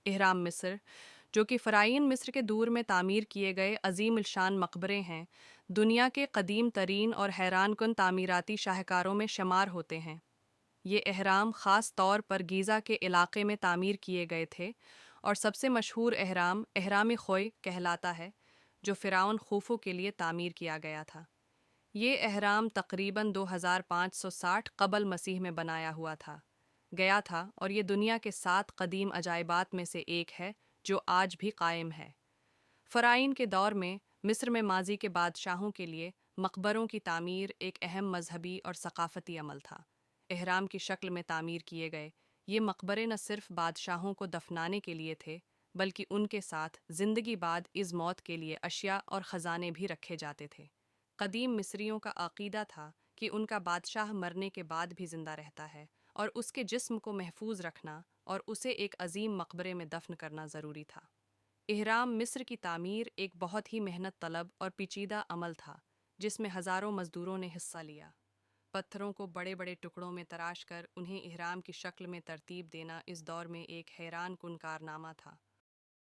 اہرام مصر، جو کہ فرعین مصر کے دور میں تعمیر کیے گئے عظیم الشان مقبرے ہیں، دنیا کے قدیم ترین اور حیران کن تعمیراتی شاہکاروں میں شمار ہوتے ہیں۔ یہ اہرام خاص طور پر گیزا کے علاقے میں تعمیر کیے گئے تھے، اور سب سے مشہور اہرام اہرام خوئے کہلاتا ہے، جو فرعون خوفو کے لیے تعمیر کیا گیا تھا۔ یہ اہرام تقریباً 2560 قبل مسیح میں بنایا ہوا گیا تھا، اور یہ دنیا کے 7 قدیم عجائبات میں سے ایک ہے جو آج بھی قائم ہے۔ فرعین کے دور میں مصر میں ماضی کے بادشاہوں کے لیے مقبروں کی تعمیر ایک اہم مذہبی اور ثقافتی عمل تھا۔ اہرام کی شکل میں تعمیر کیے گئے یہ مقبرے نہ صرف بادشاہوں کو دفنانے کے لیے تھے، بلکہ ان کے ساتھ زندگی بعد از موت کے لیے اشیاء اور خزانے بھی رکھے جاتے تھے۔ قدیم مصریوں کا عقیدہ تھا کہ ان کا بادشاہ مرنے کے بعد بھی زندہ رہتا ہے، اور اس کے جسم کو محفوظ رکھنا اور اسے ایک عظیم مقبرے میں دفن کرنا ضروری تھا۔ اہرام مصر کی تعمیر ایک بہت ہی محنت طلب اور پیچیدہ عمل تھا، جس میں ہزاروں مزدوروں نے حصہ لیا۔ پتھروں کو بڑے بڑے ٹکڑوں میں تراش کر انہیں اہرام کی شکل میں ترتیب دینا اس دور میں ایک حیران کن کارنامہ تھا۔